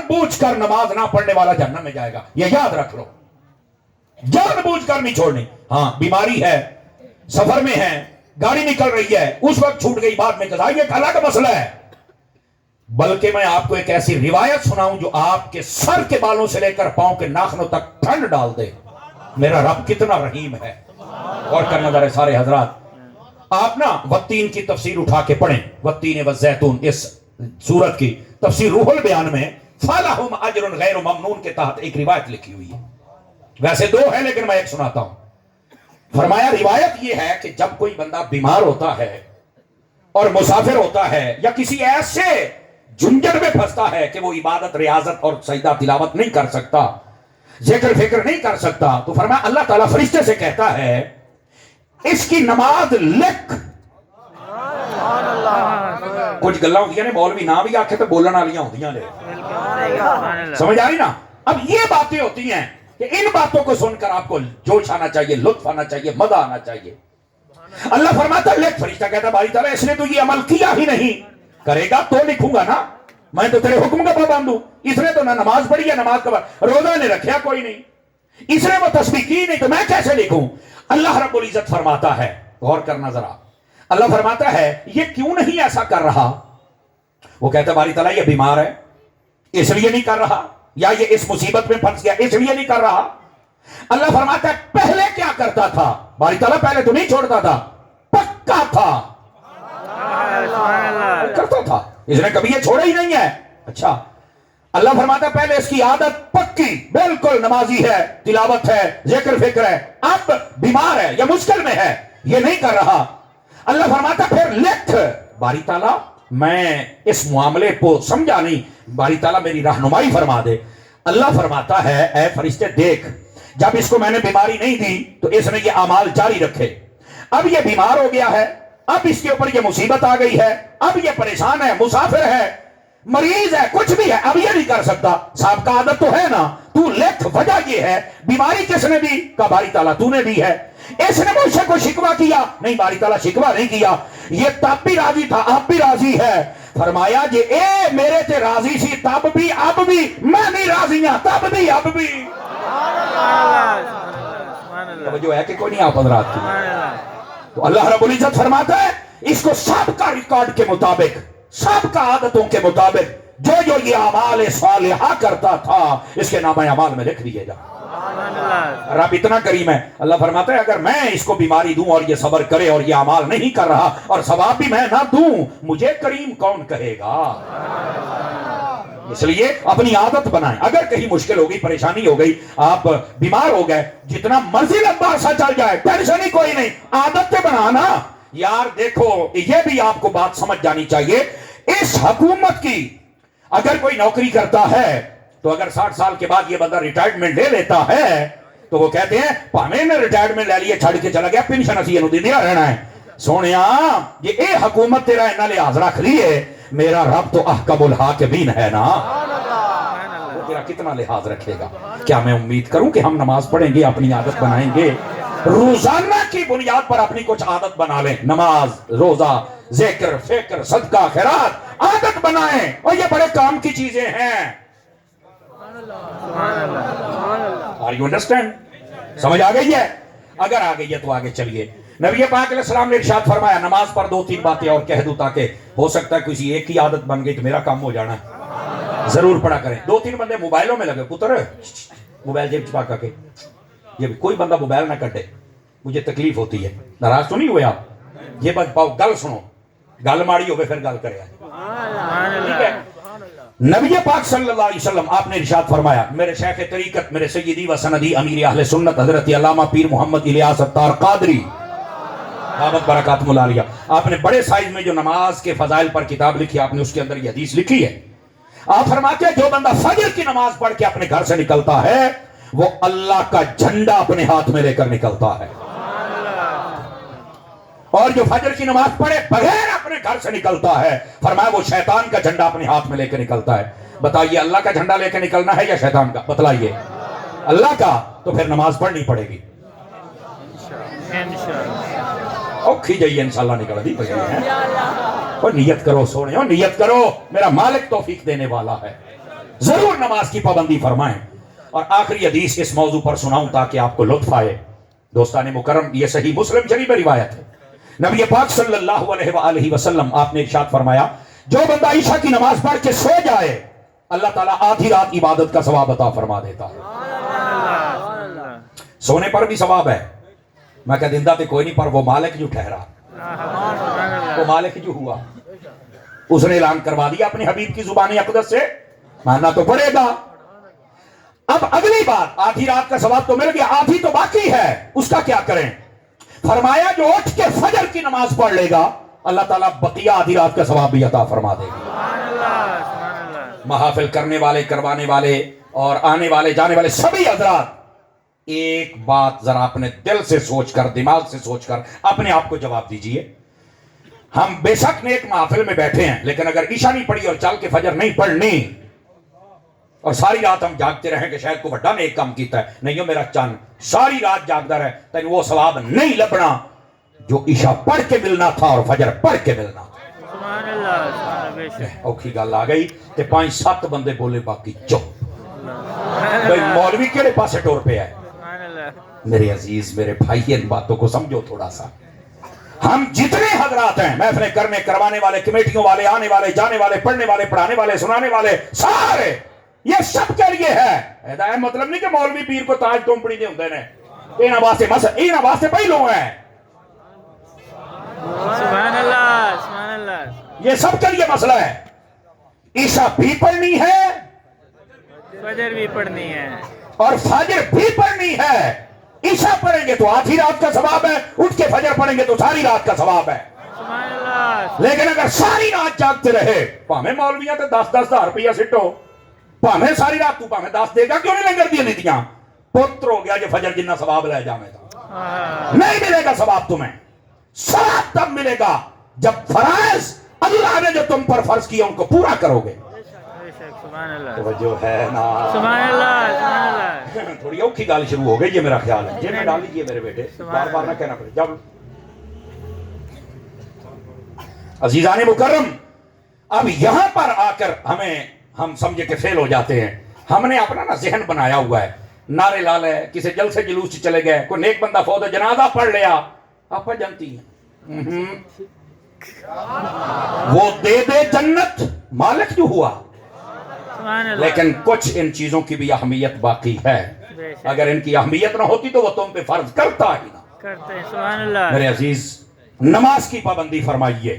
بوجھ کر نماز نہ پڑھنے والا جہنم میں جائے گا، یہ یاد رکھ لو، جان بوجھ کر نہیں چھوڑنی۔ ہاں بیماری ہے، سفر میں ہے، گاڑی نکل رہی ہے، اس وقت چھوٹ گئی، بعد میں قضا، یہ ایک الگ مسئلہ ہے۔ بلکہ میں آپ کو ایک ایسی روایت سناؤں جو آپ کے سر کے بالوں سے لے کر پاؤں کے ناخنوں تک ٹھنڈ ڈال دے۔ میرا رب کتنا رحیم ہے۔ اور کرنا ذرا سارے حضرات، آپ نا والتین کی تفسیر اٹھا کے پڑھیں، والتین والزیتون، اس سورت کی تفسیر روح البیان میں فَلَهُمْ أَجْرٌ غَيْرُ مَمْنُونَ کے تحت ایک روایت لکھی ہوئی ہے، ویسے دو ہے لیکن میں ایک سناتا ہوں۔ فرمایا روایت یہ ہے کہ جب کوئی بندہ بیمار ہوتا ہے اور مسافر ہوتا ہے یا کسی ایسے جھنجھٹ میں پھنستا ہے کہ وہ عبادت، ریاضت اور سجدہ تلاوت نہیں کر سکتا، ذکر فکر نہیں کر سکتا، تو فرمایا اللہ تعالیٰ فرشتے سے کہتا ہے اس کی نماز لکھ۔ کچھ گلاں ہوندیاں نے مولوی نہ بھی آکھے تو بولن والیاں ہوندیاں نے، سمجھ آئی نا؟ اب یہ باتیں ہوتی ہیں کہ ان باتوں کو سن کر آپ کو جوش آنا چاہیے، لطف آنا چاہیے، مزہ آنا چاہیے۔ اللہ فرماتا ہے لکھ، فرشتہ کہتا ہے باری تعالیٰ اس نے تو یہ عمل کیا ہی نہیں، کرے گا تو لکھوں گا نا، میں تو تیرے حکم کا پابند ہوں۔ اس نے تو نہ نماز پڑھی ہے، نماز کا روزہ نے رکھیا کوئی نہیں، اس نے وہ تسبیح کی نہیں، تو میں کیسے لکھوں؟ اللہ رب العزت فرماتا ہے، غور کرنا ذرا، اللہ فرماتا ہے یہ کیوں نہیں ایسا کر رہا؟ وہ کہتا ہے باری تعالیٰ یہ بیمار ہے اس لیے نہیں کر رہا، یا یہ اس مصیبت میں پھنس گیا اس لیے نہیں کر رہا۔ اللہ فرماتا ہے پہلے کیا کرتا تھا؟ باری تعالیٰ پہلے تو نہیں چھوڑتا تھا، پکا تھا، کرتا تھا، اس نے کبھی یہ چھوڑا ہی نہیں ہے۔ اچھا، اللہ فرماتا ہے پہلے اس کی عادت پکی، بالکل نمازی ہے، تلاوت ہے، ذکر فکر ہے، اب بیمار ہے یا مشکل میں ہے، یہ نہیں کر رہا۔ اللہ فرماتا پھر لکھ، باری تعالیٰ میں اس معاملے کو سمجھا نہیں، باری تعالیٰ میری رہنمائی فرما دے۔ اللہ فرماتا ہے اے فرشتے دیکھ، جب اس کو میں نے بیماری نہیں دی تو اس نے یہ اعمال جاری رکھے، اب یہ بیمار ہو گیا ہے، اب اس کے اوپر یہ مصیبت آ گئی ہے، اب یہ پریشان ہے، مسافر ہے، مریض ہے، کچھ بھی ہے، اب یہ نہیں کر سکتا، صاحب کا عادت تو ہے نا، تو لکھ وجہ یہ ہے، بیماری کس نے دی؟ کہا باری تعالیٰ تو نے دی ہے۔ اس نے مجھ سے کوئی شکوہ کیا؟ نہیں باری تعالیٰ شکوہ نہیں کیا، یہ تب بھی راضی تھا اب بھی راضی ہے۔ فرمایا جی اے میرے تے راضی سی تب بھی اب بھی، میں بھی راضی ہوں تب بھی اب بھی۔ توجہ ہے کہ کوئی نہیں آپ حضرات کی؟ تو اللہ رب العزت فرماتا ہے اس کو سب کا ریکارڈ کے مطابق، سب کا عادتوں کے مطابق جو جو یہ اعمال صالحہ کرتا تھا اس کے نام اعمال میں لکھ دیے جا۔ رب اتنا کریم ہے، اللہ فرماتا ہے اگر میں اس کو بیماری دوں اور یہ صبر کرے اور یہ اعمال نہیں کر رہا اور ثواب بھی میں نہ دوں، مجھے کریم کون کہے گا؟ اس لیے اپنی عادت بنائیں، اگر کہیں مشکل ہو گئی، پریشانی ہو گئی، آپ بیمار ہو گئے، جتنا مرضی لمبا عرصہ چل جائے ٹینشن ہی کوئی نہیں، عادت سے بنانا۔ یار دیکھو یہ بھی آپ کو بات سمجھ جانی چاہیے، اس حکومت کی اگر کوئی نوکری کرتا ہے تو اگر 60 سال کے بعد یہ بندہ ریٹائرمنٹ لے لیتا ہے تو وہ کہتے ہیں پانے نے ریٹائرمنٹ لے لیے چھڑ کے چلا گیا، پینشن اسی انہوں دیا رہنا ہے۔ سونیا یہ اے حکومت تیرا انہا لحاظ رکھ لیے، میرا رب تو احکم الحاکمین ہے نا، وہ تیرا کتنا لحاظ رکھے گا۔ کیا میں امید کروں کہ ہم نماز پڑھیں گے، اپنی عادت بنائیں گے، روزانہ کی بنیاد پر اپنی کچھ عادت بنا لیں، نماز، روزہ، ذکر فکر، صدقہ خیرات، عادت بنائیں، اور یہ بڑے کام کی چیزیں ہیں۔ Are you understand؟ سمجھ آ گئی ہے؟ اگر آ گئی ہے تو آگے چلیے۔ نبی پاک علیہ السلام نے ارشاد فرمایا نماز پر 2-3 باتیں اور کہہ دوں تاکہ ہو سکتا ہے کسی ایک کی عادت بن گئی تو میرا کام ہو جانا ہے، ضرور پڑھا کریں۔ 2-3 بندے موبائلوں میں لگے، پتر موبائل جیب چھپا کر کے، یہ کوئی بندہ موبائل نہ کٹے، مجھے تکلیف ہوتی ہے، ناراض تو نہیں ہوئے آپ؟ یہ بات پاؤ گل سنو، گل ماڑی ہوگی پھر گل کرے، ٹھیک ہے؟ نبی پاک صلی اللہ علیہ وسلم آپ نے ارشاد فرمایا، میرے شیخ طریقت، میرے سیدی و سندی امیر اہل سنت حضرت علامہ پیر محمد الیاس اتار قادری دعوت برکات ملالیہ، آپ نے بڑے سائز میں جو نماز کے فضائل پر کتاب لکھی، آپ نے اس کے اندر یہ حدیث لکھی ہے۔ آپ فرماتے ہیں جو بندہ فجر کی نماز پڑھ کے اپنے گھر سے نکلتا ہے وہ اللہ کا جھنڈا اپنے ہاتھ میں لے کر نکلتا ہے، اور جو فجر کی نماز پڑھے بغیر اپنے گھر سے نکلتا ہے فرمایا وہ شیطان کا جھنڈا اپنے ہاتھ میں لے کے نکلتا ہے۔ بتائیے اللہ کا جھنڈا لے کے نکلنا ہے یا شیطان کا؟ بتلائیے۔ اللہ کا، تو پھر نماز پڑھنی پڑے گی، اوکھی جائیے انشاءاللہ نکل دی پڑے ہیں، اور نیت کرو سونے، اور نیت کرو، میرا مالک توفیق دینے والا ہے۔ ضرور نماز کی پابندی فرمائیں. اور آخری حدیث اس موضوع پر سناؤں تاکہ آپ کو لطف آئے. دوستان مکرم، یہ صحیح مسلم شریف میں روایت ہے. نبی پاک صلی اللہ علیہ وآلہ وسلم آپ نے ارشاد فرمایا جو بندہ عشاء کی نماز پڑھ کے سو جائے اللہ تعالیٰ آدھی رات عبادت کا ثواب عطا فرما دیتا ہے. سونے پر بھی ثواب ہے. میں کہہ دیندہ تے کوئی نہیں، پر وہ مالک جو ٹھہرا، وہ مالک جو ہوا، اس نے اعلان کروا دیا اپنے حبیب کی زبان اقدس سے، ماننا تو پڑے گا. اب اگلی بات، آدھی رات کا ثواب تو مل گیا، آدھی تو باقی ہے، اس کا کیا کریں؟ فرمایا جو اٹھ کے فجر کی نماز پڑھ لے گا اللہ تعالیٰ بقیہ آدھی رات کا ثواب بھی عطا فرما دے گا. محافل کرنے والے، کروانے والے اور آنے والے جانے والے سبھی حضرات ایک بات ذرا اپنے دل سے سوچ کر، دماغ سے سوچ کر اپنے آپ کو جواب دیجئے. ہم بے شک نیک محافل میں بیٹھے ہیں، لیکن اگر عشاء نہیں پڑھی اور چل کے فجر نہیں پڑھنی اور ساری رات ہم جاگتے رہیں کہ شاید کو بڑا نیک کام کیتا ہے، نہیں ہو میرا چند ساری رات جاگتا رہے تین وہ ثواب نہیں لبنا جو عشاء پڑھ کے ملنا تھا اور فجر پڑھ کے ملنا تھا. سبحان اللہ. اوکھی گل آ گئی تے 5-7 بندے بولے باقی چپ. بھئی مولوی کیڑے پاسے ٹور پہ ہے؟ میرے عزیز، میرے بھائی، ان باتوں کو سمجھو تھوڑا سا. ہم جتنے حضرات ہیں، محفلیں کرنے کروانے والے، کمیٹیوں والے، آنے والے جانے والے، پڑھنے والے، پڑھانے والے، سنانے والے، سارے یہ سب کے لیے ہے. ہدایت مطلب نہیں کہ مولوی پیر کو تاج کمپنی دے ہوندے نے، اینا واسطے اینا واسطے پہلو ہیں. سبحان اللہ. سبحان اللہ. یہ سب کے لیے مسئلہ ہے. عشاء بھی پڑھنی ہے، فجر بھی پڑھنی ہے، اور فجر بھی پڑھنی ہے. عشاء پڑھیں گے تو آدھی رات کا ثواب ہے، اٹھ کے فجر پڑھیں گے تو ساری رات کا ثواب ہے. سبحان اللہ. لیکن اگر ساری رات جاگتے رہے، پاہمیں مولویاں تے 10-10 ہزار روپیہ سٹو، پاہمیں ساری رات تو پاہمیں 10 دے گا، کیوں نہیں لنگر دیا نہیں دیاں؟ پتر ہو گیا جو فجر جنہ ثواب لے جامے تھا. نہیں ملے گا ثواب تمہیں. ثواب تب ملے گا جب فرائض اللہ نے جو تم پر فرض کیا ان کو پورا کرو گے. سبحان اللہ. توجہ ہے نا؟ سبحان اللہ. سبحان اللہ. تھوڑی اوکھی گال شروع ہو گئی، یہ میرا خیال ہے. جی میں ڈال لیجئے میرے بیٹے، بار بار نہ کہنا پڑے. جب عزیزان مکرم، اب یہاں پر آ کر ہم سمجھے کہ فیل ہو جاتے ہیں. ہم نے اپنا نا ذہن بنایا ہوا ہے، نعرے لال ہے، کسی جلسے جلوس چلے گئے، کوئی نیک بندہ فوت جنازہ پڑھ لیا، آپ جانتی ہیں وہ دے دے جنت مالک جو ہوا. سبحان اللہ. لیکن کچھ ان چیزوں کی بھی اہمیت باقی ہے. اگر ان کی اہمیت نہ ہوتی تو وہ تم پہ فرض کرتا ہی نہ. کرتے ہیں. سبحان اللہ. میرے عزیز، نماز کی پابندی فرمائیے.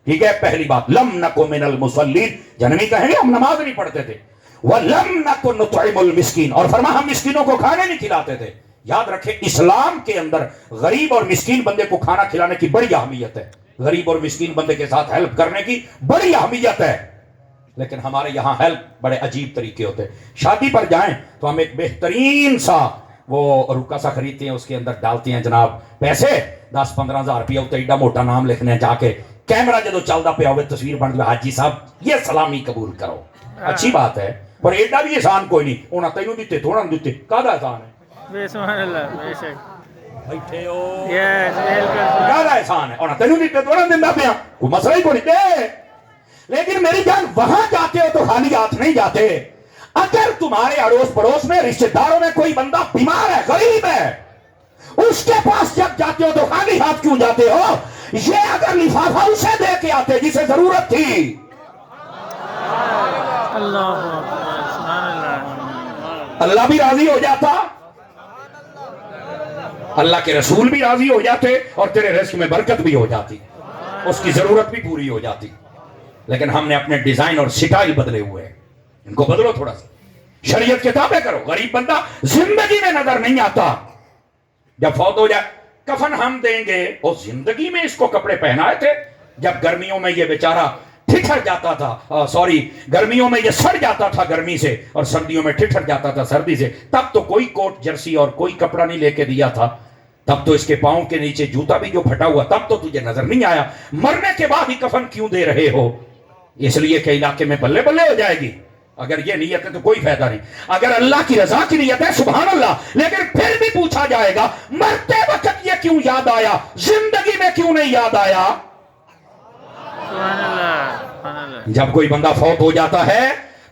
ٹھیک ہے، پہلی بات، لم نکو من المصلین، جنمی کہیں گے ہم نماز نہیں پڑھتے تھے. وَلَمْ نَكُ نُطْعِمُ الْمِسْكِينَ، اور فرما ہم مسکینوں کو کھانے نہیں کھلاتے تھے. یاد رکھیں اسلام کے اندر غریب اور مسکین بندے کو کھانا کھلانے کی بڑی اہمیت ہے، غریب اور مسکین بندے کے ساتھ ہیلپ کرنے کی بڑی اہمیت ہے. لیکن ہمارے یہاں ہیلپ بڑے عجیب طریقے ہوتے ہیں. شادی پر جائیں تو ہم ایک بہترین سا وہ رکا سا خریدتے ہیں، اس کے اندر ڈالتے ہیں جناب پیسے 10-15 ہزار روپیہ ہوتا ہے، ایڈا موٹا نام لکھنے جا کے کیمرہ جدو چلتا پہ ہوئے تصویر بن گئی، حاجی صاحب یہ سلامی قبول کرو. اچھی بات ہے، پر ایڈا بھی احسان کوئی نہیں، انہاں تینوں دیتے تھوڑا نہیں دیتے، کادا احسان ہے؟ سبحان اللہ. بے شک. بیٹھے ہو، یس بالکل. کادا احسان ہے؟ انہاں تینوں دیتے تھوڑا دیندہ پیا، کوئی مسئلہ ہی کوئی دے. لیکن میری جان وہاں جاتے ہو تو خالی ہاتھ نہیں جاتے. اگر تمہارے اڑوس پڑوس میں رشتہ داروں میں کوئی بندہ بیمار ہے، غریب ہے، اس کے پاس جب جاتے ہو تو خالی ہاتھ کیوں جاتے ہو؟ یہ اگر لفافہ اسے دے کے آتے جسے ضرورت تھی، اللہ سبحان اللہ. اللہ بھی راضی ہو جاتا، اللہ کے رسول بھی راضی ہو جاتے، اور تیرے رزق میں برکت بھی ہو جاتی، اس کی ضرورت بھی پوری ہو جاتی. لیکن ہم نے اپنے ڈیزائن اور سٹائل بدلے ہوئے ہیں، ان کو بدلو تھوڑا سا. شریعت کے تابع کرو. غریب بندہ زندگی میں نظر نہیں آتا، جب فوت ہو جائے کفن ہم دیں گے، اور زندگی میں اس کو کپڑے پہنائے تھے. جب گرمیوں میں یہ بیچارہ ٹھٹر جاتا تھا، گرمیوں میں یہ سڑ جاتا تھا گرمی سے، اور سردیوں میں ٹھٹر جاتا تھا سردی سے، تب تو کوئی کوٹ جرسی اور کوئی کپڑا نہیں لے کے دیا تھا. تب تو اس کے پاؤں کے نیچے جوتا بھی جو پھٹا ہوا، تب تو تجھے نظر نہیں آیا. مرنے کے بعد ہی کفن کیوں دے رہے ہو؟ اس لیے کہ علاقے میں بلے بلے ہو جائے گی. اگر یہ نیت ہے تو کوئی فائدہ نہیں. اگر اللہ کی رضا کی نیت ہے سبحان اللہ، لیکن پھر بھی پوچھا جائے گا مرتے وقت یہ کیوں یاد آیا، زندگی میں کیوں نہیں یاد آیا؟ سبحان اللہ. سبحان اللہ. جب کوئی بندہ فوت ہو جاتا ہے